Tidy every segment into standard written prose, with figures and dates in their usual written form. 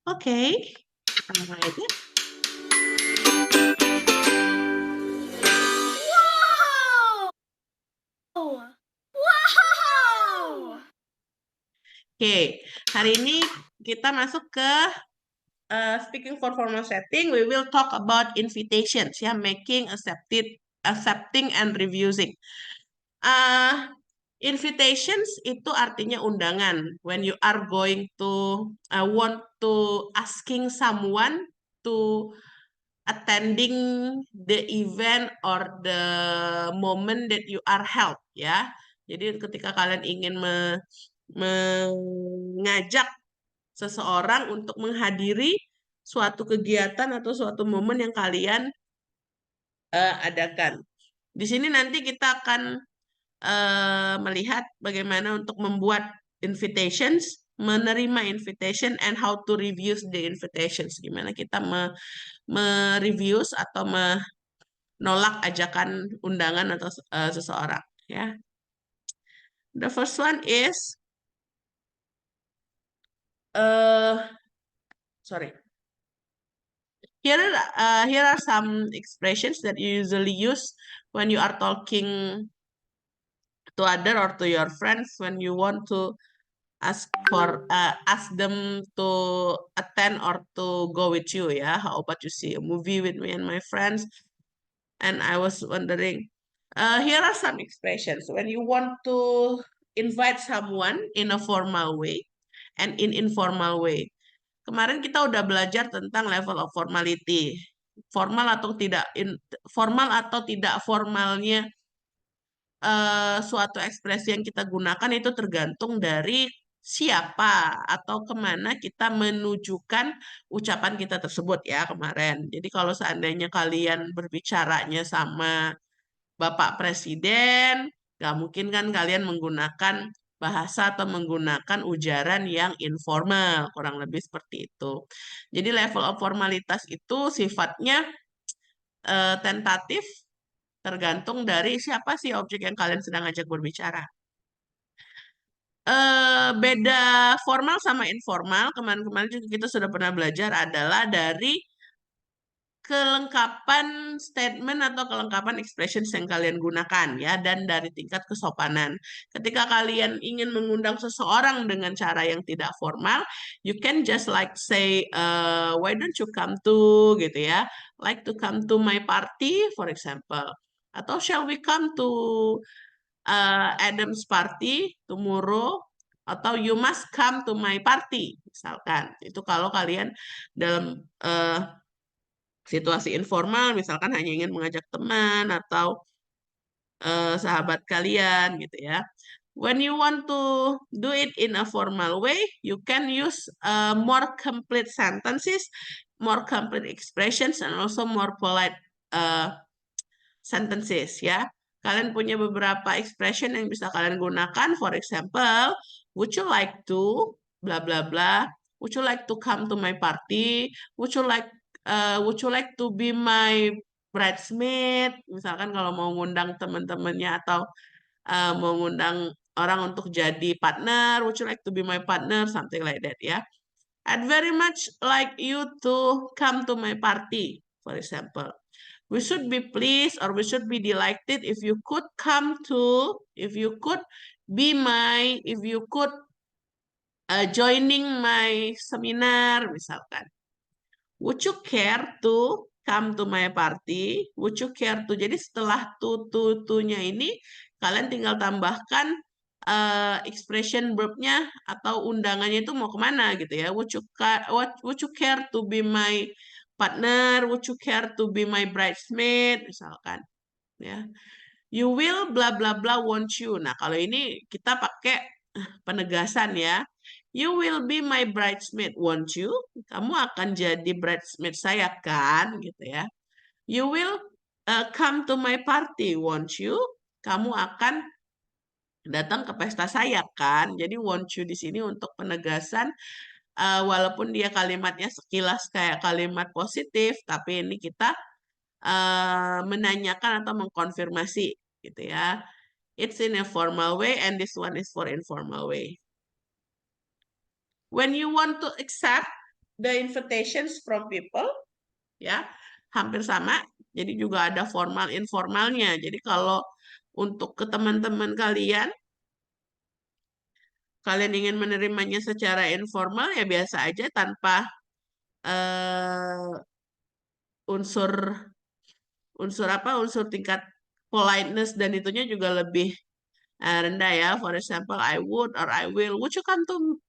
Okay. Alright. Wow! Wow! Oke, hari ini kita masuk ke speaking for formal setting. We will talk about invitations, ya, making, accepting, and refusing. Invitations itu artinya undangan. When you are going to want to asking someone to attending the event or the moment that you are held, ya. Jadi ketika kalian ingin mengajak seseorang untuk menghadiri suatu kegiatan atau suatu momen yang kalian adakan. Di sini nanti kita akan melihat bagaimana untuk membuat invitations, menerima invitation, and how to review the invitations. Gimana kita mereviews atau menolak ajakan undangan atau seseorang. Ya, the first one is sorry. Here are some expressions that you usually use when you are talking to other or to your friends when you want to ask them to attend or to go with you. Yeah, how about you see a movie with me and my friends? And I was wondering, here are some expressions when you want to invite someone in a formal way and in informal way. Kemarin kita udah belajar tentang level of formality. Formal atau tidak formalnya suatu ekspresi yang kita gunakan itu tergantung dari siapa atau kemana kita menunjukkan ucapan kita tersebut ya kemarin. Jadi kalau seandainya kalian berbicaranya sama Bapak Presiden, nggak mungkin kan kalian menggunakan bahasa atau menggunakan ujaran yang informal, kurang lebih seperti itu. Jadi level of formalitas itu sifatnya tentatif, tergantung dari siapa sih objek yang kalian sedang ajak berbicara. Beda formal sama informal, kemarin-kemarin juga kita sudah pernah belajar adalah dari kelengkapan statement atau kelengkapan expressions yang kalian gunakan ya dan dari tingkat kesopanan. Ketika kalian ingin mengundang seseorang dengan cara yang tidak formal, you can just like say why don't you come to gitu ya. Like to come to my party for example. Atau shall we come to Adam's party tomorrow atau you must come to my party misalkan. Itu kalau kalian dalam situasi informal, misalkan hanya ingin mengajak teman atau sahabat kalian gitu ya. When you want to do it in a formal way, you can use more complete sentences, more complete expressions, and also more polite uh, sentences ya. Kalian punya beberapa expression yang bisa kalian gunakan. For example, would you like to bla bla bla? Would you like to come to my party? Would you like to be my bridesmaid? Misalkan kalau mau ngundang teman-temannya atau mau ngundang orang untuk jadi partner, would you like to be my partner? Something like that ya. I'd very much like you to come to my party, for example. We should be pleased or we should be delighted if you could if you could if you could joining my seminar, misalkan. Would you care to come to my party? Would you care to? Jadi setelah to-nya ini, kalian tinggal tambahkan expression verb-nya atau undangannya itu mau kemana gitu ya. Would you care to be my partner? Would you care to be my bridesmaid? Misalkan. Ya. You will bla bla bla want you. Nah, kalau ini kita pakai penegasan ya. You will be my bridesmaid, won't you? Kamu akan jadi bridesmaid saya kan, gitu ya. You will come to my party, won't you? Kamu akan datang ke pesta saya kan. Jadi won't you di sini untuk penegasan walaupun dia kalimatnya sekilas kayak kalimat positif, tapi ini kita menanyakan atau mengkonfirmasi gitu ya. It's in a formal way and this one is for informal way. When you want to accept, the invitations from people, ya, hampir sama. Jadi juga ada formal informalnya. Jadi kalau untuk ke teman-teman kalian, kalian ingin menerimanya secara informal ya biasa aja tanpa eh, unsur unsur apa? Unsur tingkat politeness dan itunya juga lebih rendah ya. For example, I would or I will. Would you come to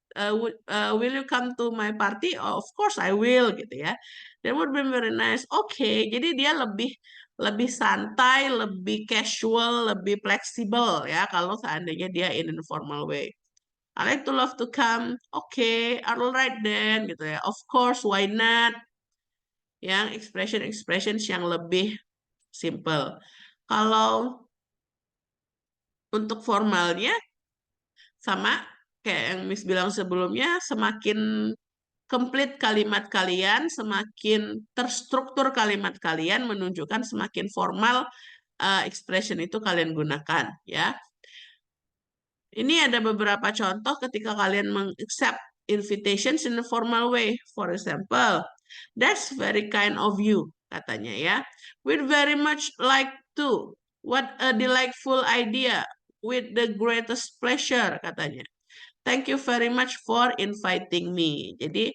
will you come to my party? Oh, of course I will gitu ya. That would be very nice. Oke, jadi dia lebih lebih santai, lebih casual, lebih fleksibel ya kalau seandainya dia in informal way. I like to love to come. Okay, alright then gitu ya. Of course, why not? Yang expression yang lebih simple. Kalau untuk formalnya sama kayak yang Miss bilang sebelumnya, semakin komplit kalimat kalian, semakin terstruktur kalimat kalian menunjukkan semakin formal expression itu kalian gunakan ya. Ini ada beberapa contoh ketika kalian mengaccept invitations in a formal way. For example, that's very kind of you, katanya ya. We'd very much like to. What a delightful idea. With the greatest pleasure, katanya. Thank you very much for inviting me. Jadi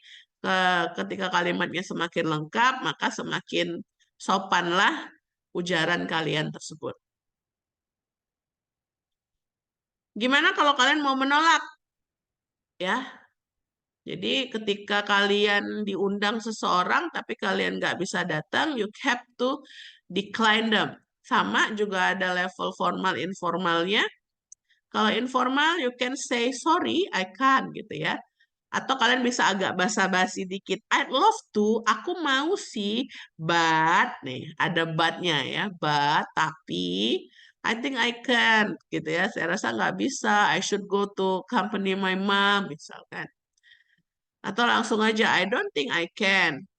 ketika kalimatnya semakin lengkap, maka semakin sopanlah ujaran kalian tersebut. Gimana kalau kalian mau menolak? Ya, jadi ketika kalian diundang seseorang tapi kalian nggak bisa datang, you have to decline them. Sama juga ada level formal informalnya. Kalau informal, you can say sorry, I can't gitu ya. Atau kalian bisa agak basa-basi dikit. I'd love to, aku mau sih, but nih ada but-nya ya, but tapi I think I can gitu ya. Saya rasa nggak bisa. I should go to company my mom misalkan. Atau langsung aja, I don't think I can.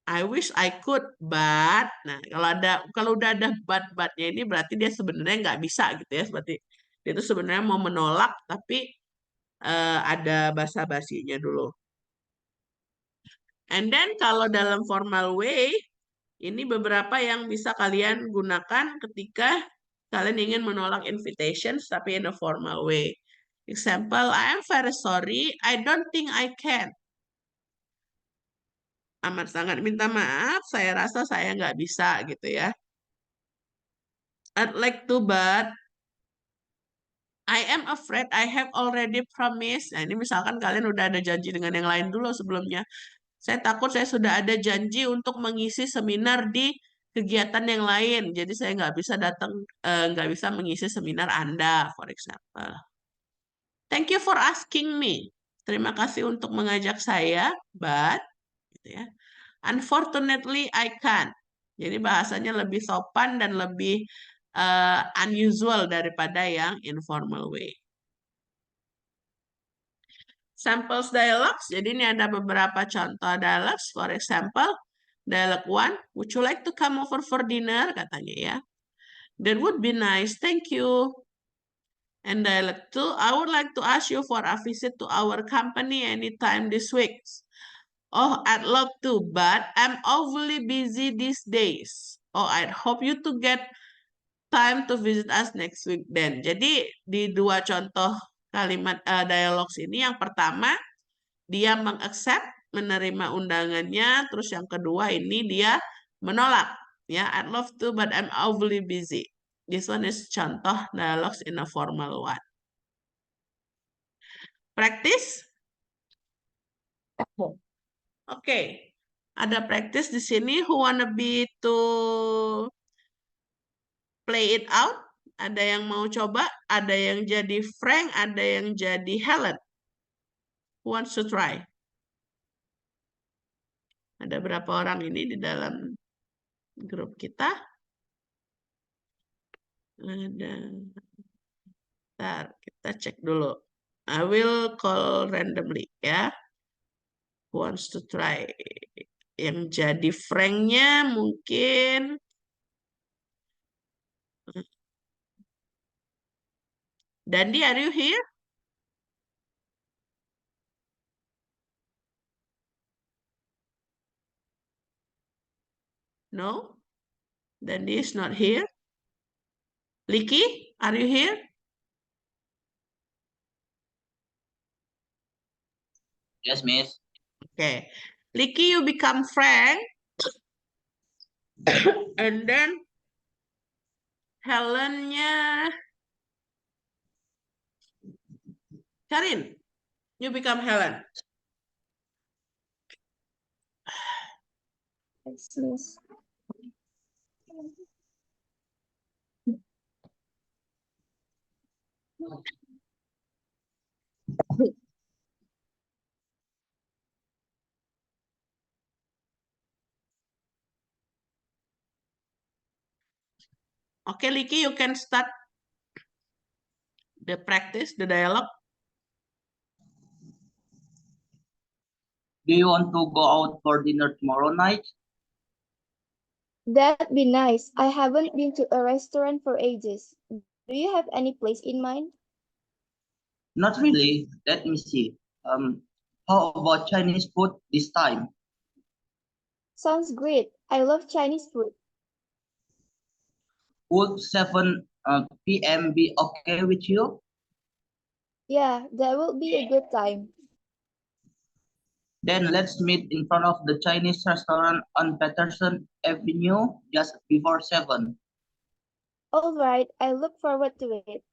I wish I could, but. Nah, kalau udah ada but-but-nya ini berarti dia sebenarnya nggak bisa gitu ya. Seperti dia itu sebenarnya mau menolak, tapi ada basa-basinya dulu. And then kalau dalam formal way, ini beberapa yang bisa kalian gunakan ketika kalian ingin menolak invitations tapi in a formal way. Example, I am very sorry, I don't think I can. Amat sangat minta maaf, saya rasa saya nggak bisa gitu ya. I'd like to, but I am afraid I have already promised. Nah, ini misalkan kalian udah ada janji dengan yang lain dulu sebelumnya. Saya takut saya sudah ada janji untuk mengisi seminar di kegiatan yang lain. Jadi saya nggak bisa datang, nggak bisa mengisi seminar Anda, for example. Thank you for asking me. Terima kasih untuk mengajak saya, but, gitu ya. Unfortunately, I can't. Jadi bahasanya lebih sopan dan lebih unusual daripada yang informal way. Samples dialogues. Jadi ini ada beberapa contoh dialogues. For example, dialogue one, would you like to come over for dinner? Katanya ya. That would be nice. Thank you. And dialogue two, I would like to ask you for a visit to our company anytime this week. Oh, I'd love to, but I'm awfully busy these days. Oh, I'd hope you to get time to visit us next week then. Jadi di dua contoh kalimat dialog ini, yang pertama dia mengaccept, menerima undangannya, terus yang kedua ini dia menolak. Ya, I'd love to, but I'm awfully busy. This one is contoh dialogues in a formal one. Practice. Oke, ada practice di sini. Who wanna be to play it out? Ada yang mau coba? Ada yang jadi Frank, ada yang jadi Helen. Who wants to try? Ada berapa orang ini di dalam grup kita? Ada. Bentar, kita cek dulu. I will call randomly ya. Who wants to try? Yang jadi Frank-nya mungkin Dandi, are you here? No? Dandy is not here. Licky, are you here? Yes, Miss. Okay. Licky, you become Frank. And then Helennya Karin, you become Helen. Yes, Miss. Okay, Licky, you can start the practice, the dialogue. Do you want to go out for dinner tomorrow night? That'd be nice. I haven't been to a restaurant for ages. Do you have any place in mind? Not really. Let me see. How about Chinese food this time? Sounds great. I love Chinese food. Would 7 p.m. be okay with you? Yeah, that will be a good time. Then let's meet in front of the Chinese restaurant on Patterson Avenue just before 7. All right, I look forward to it.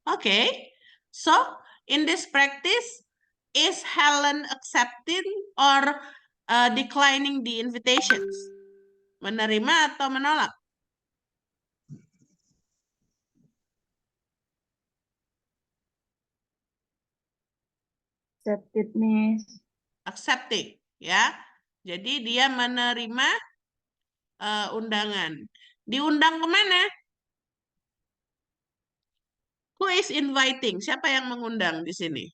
Okay, so in this practice, is Helen accepting or declining the invitations? Menerima atau menolak? Accepted, Miss. Accepting, ya. Jadi dia menerima undangan. Diundang kemana? Who is inviting? Siapa yang mengundang di sini?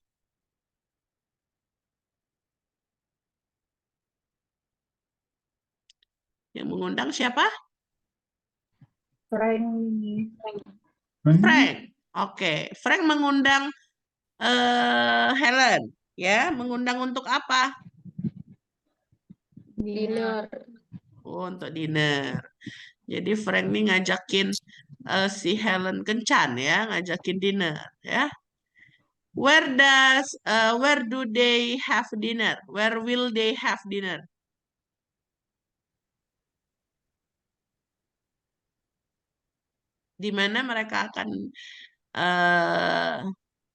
Yang mengundang siapa? Frank. Frank. Oke, Frank mengundang Helen, ya. Mengundang untuk apa? Dinner. Oh, untuk dinner. Jadi Frank nih ngajakin si Helen kencan ya, ngajakin dinner ya. Where do they have dinner? Where will they have dinner? Di mana mereka akan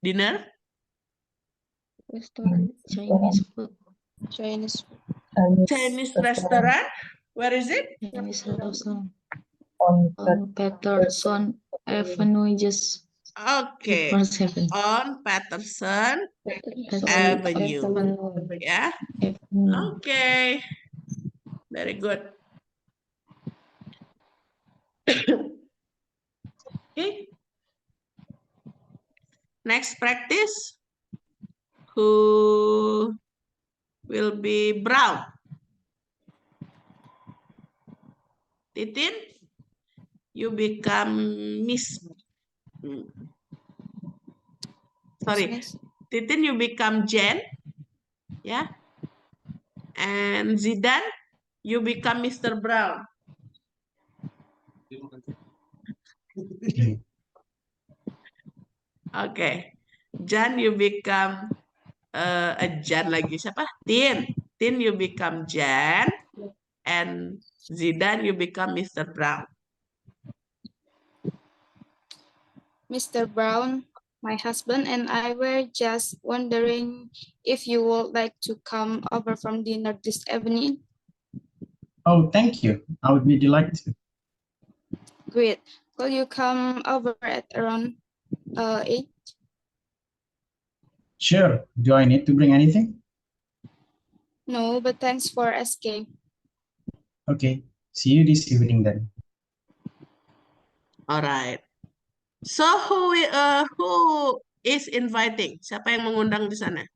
dinner? Restaurant. Chinese food. Chinese restaurant. Where is it? Chinese restaurant. On Patterson Avenue just Oke, before 7. on Patterson Patterson Avenue. Avenue. Ya, Avenue. oke, very good. Okay. Next practice. Who will be Brown? Titin, you become Miss. Sorry, Titin, you become Jen. Yeah. And Zidan, you become Mr. Brown. Okay. Jan, you become Jan lagi. Siapa? Tin. Tin, you become Jan. And Zidan, you become Mr. Brown. Mr. Brown, my husband and I were just wondering if you would like to come over from dinner this evening. Oh, thank you. I would be delighted to. Great. Will you come over at around 8? Sure. Do I need to bring anything? No, but thanks for asking. Okay. See you this evening then. All right. So who is inviting? Siapa yang mengundang di sana?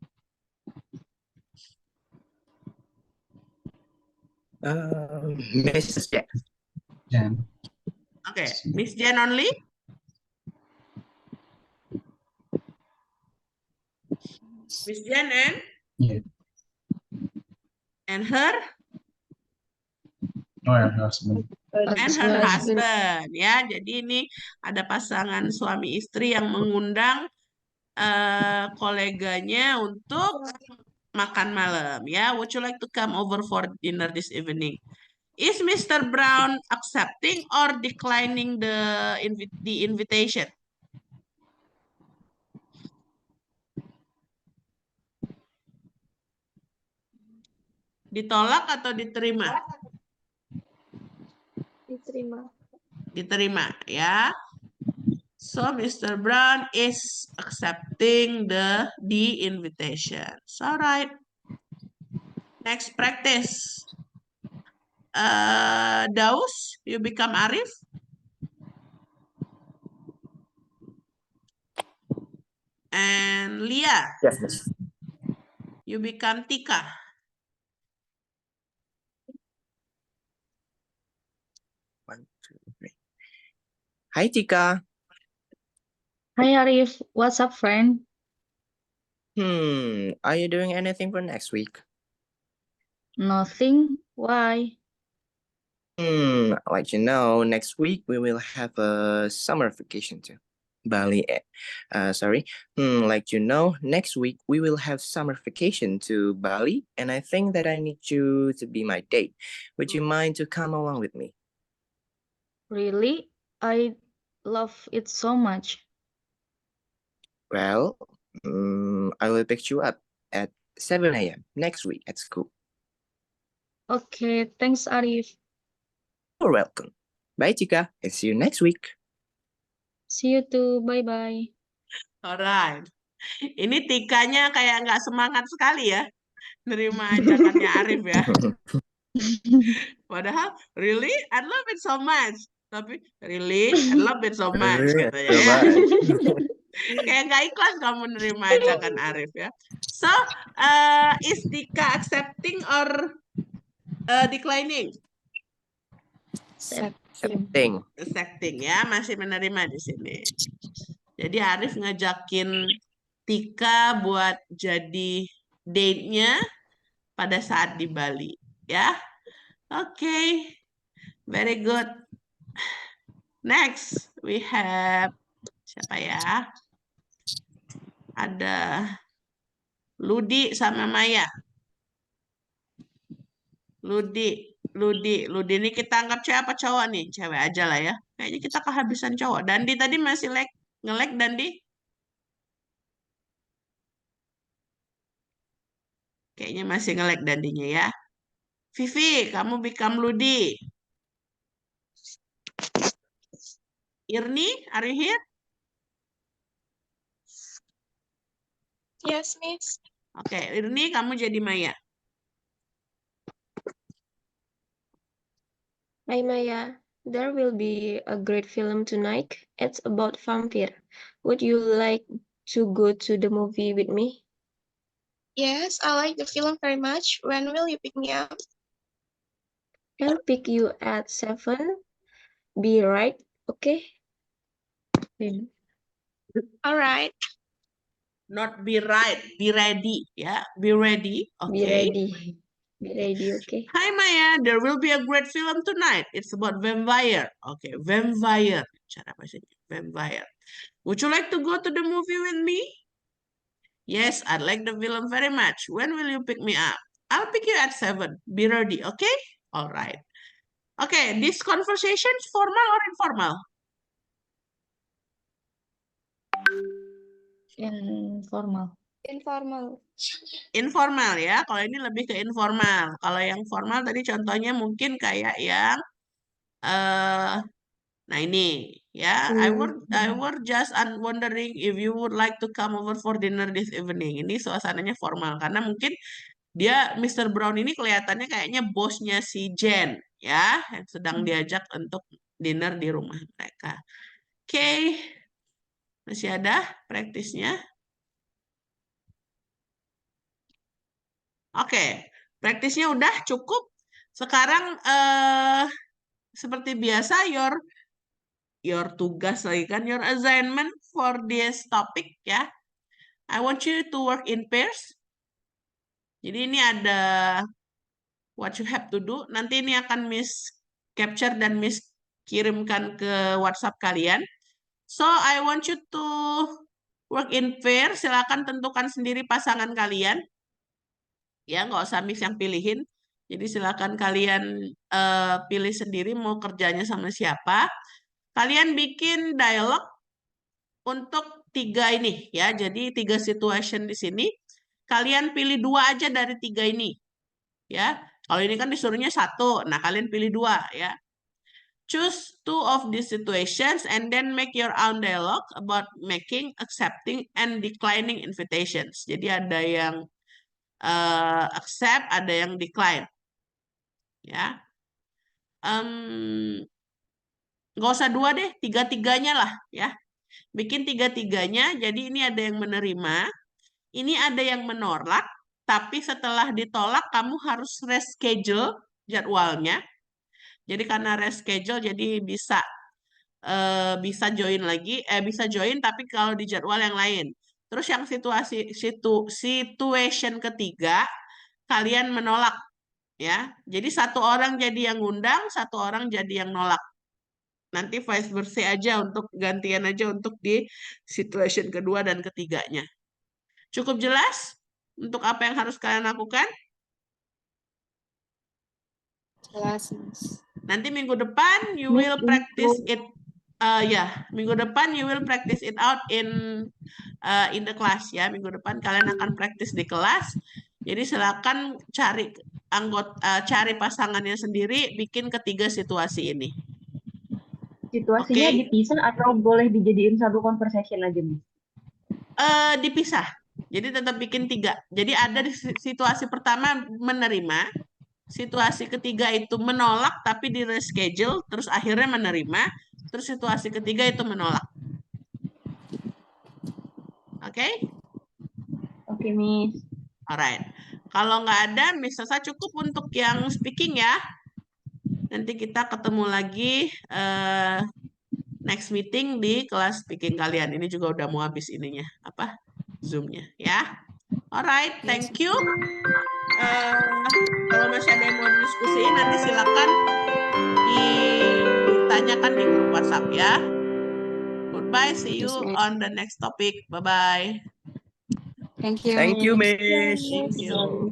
Mrs. Jen. Jan. Okay, Miss Jen only. Miss Jen Yeah. and her Oh, her husband. and her Husband. husband ya. Jadi ini ada pasangan suami istri yang mengundang koleganya untuk makan malam ya. Would you like to come over for dinner this evening? Is Mr. Brown accepting or declining the invitation? Ditolak atau diterima? Diterima. Diterima ya. So Mr. Brown is accepting the invitation. All right. Next practice. Daus, you become Arif. And Lia, Yes, Miss. you become Tika. One, two, three. Hi, Tika. Hi Arif, what's up, friend? Are you doing anything for next week? Nothing. Why? Like you know, next week we will have a summer vacation to Bali. Sorry. Like you know, next week we will have summer vacation to Bali, and I think that I need you to be my date. Would you mind to come along with me? Really? I love it so much. Well, I will pick you up at 7 a.m. next week at school. Okay, thanks Arif. You're welcome. Bye, Tika, and see you next week. See you too. Bye-bye. Alright. Ini Tikanya kayak nggak semangat sekali ya. Nerima ajakannya Arif ya. Padahal, really? I love it so much. Tapi, really? I love it so much. Katanya ya. Kayak nggak ikhlas kamu nerima ajakan Arif ya. So, is Tika accepting or declining? Accepting. Accepting ya, masih menerima di sini. Jadi Arif ngajakin Tika buat jadi date-nya pada saat di Bali ya. Oke. Very good. Next, we have siapa ya? Ada Ludi sama Maya. Ludi ini kita anggap cewek apa cowok nih? Cewek aja lah ya. Kayaknya kita kehabisan cowok. Dandi tadi masih nge-lag Dandi? Kayaknya masih nge-lag Dandinya ya. Vivi, kamu become Ludi. Irni, are you here? Yes, Miss. Oke, Irni kamu jadi Maya. Hi Maya, there will be a great film tonight. It's about vampire. Would you like to go to the movie with me? Yes, I like the film very much. When will you pick me up? I'll pick you at 7. Be right, okay? All right. Not be right, be ready ya. Be ready, oke. Be ready. Be ready, okay? Hi Maya, there will be a great film tonight. It's about vampire. Okay, vampire. Cara bahasanya vampire. Would you like to go to the movie with me? Yes, I'd like the film very much. When will you pick me up? I'll pick you at 7. Be ready, okay? All right. Okay, this conversation is formal or informal? Informal. Informal. Informal ya. Kalau ini lebih ke informal. Kalau yang formal tadi contohnya mungkin kayak yang nah ini ya. I were just wondering if you would like to come over for dinner this evening. Ini suasananya formal karena mungkin dia Mr. Brown ini kelihatannya kayaknya bosnya si Jen ya, yang sedang diajak untuk dinner di rumah mereka. Oke. Masih ada praktisnya? Oke, praktisnya udah cukup. Sekarang seperti biasa your tugas lagi kan, your assignment for this topic ya I want you to work in pairs. Jadi ini ada what you have to do. Nanti ini akan Miss capture dan Miss kirimkan ke WhatsApp kalian. So, I want you to work in pair. Silakan tentukan sendiri pasangan kalian. Ya, nggak usah Miss yang pilihin. Jadi silakan kalian pilih sendiri mau kerjanya sama siapa. Kalian bikin dialog untuk 3 ini ya. Jadi 3 situation di sini. Kalian pilih 2 aja dari 3 ini. Ya, kalau ini kan disuruhnya 1. Nah, kalian pilih 2 ya. Choose 2 of these situations and then make your own dialogue about making, accepting, and declining invitations. Jadi ada yang accept, ada yang decline. Ya, nggak usah 2 deh, 3-3-nya lah ya. Bikin 3-3-nya. Jadi ini ada yang menerima, ini ada yang menolak. Tapi setelah ditolak, kamu harus reschedule jadwalnya. Jadi karena reschedule, jadi bisa join lagi, bisa join tapi kalau di jadwal yang lain. Terus yang situation ketiga, kalian menolak ya. Jadi 1 orang jadi yang ngundang, 1 orang jadi yang nolak. Nanti vice versa aja untuk gantian aja untuk di situation kedua dan ketiganya. Cukup jelas untuk apa yang harus kalian lakukan? Jelas, Miss. Nanti minggu depan you will practice it. Minggu depan you will practice it out in the class ya. Minggu depan kalian akan praktis di kelas. Jadi silakan cari cari pasangannya sendiri, bikin ketiga situasi ini. Situasinya dipisah atau boleh dijadiin satu conversation aja, Miss? Dipisah. Jadi tetap bikin 3. Jadi ada di situasi pertama menerima, situasi ketiga itu menolak tapi di reschedule, terus akhirnya menerima, terus situasi ketiga itu menolak. Oke? Oke, Miss. Alright. Kalau nggak ada, Miss Sasa cukup untuk yang speaking ya. Nanti kita ketemu lagi next meeting di kelas speaking kalian. Ini juga udah mau habis ininya, Zoom-nya ya. Alright, thank you. Kalau masih ada yang mau diskusiin, nanti silakan ditanyakan di grup WhatsApp ya. Goodbye, see you on the next topic. Bye-bye. Thank you. Thank you, Miss. Thank you.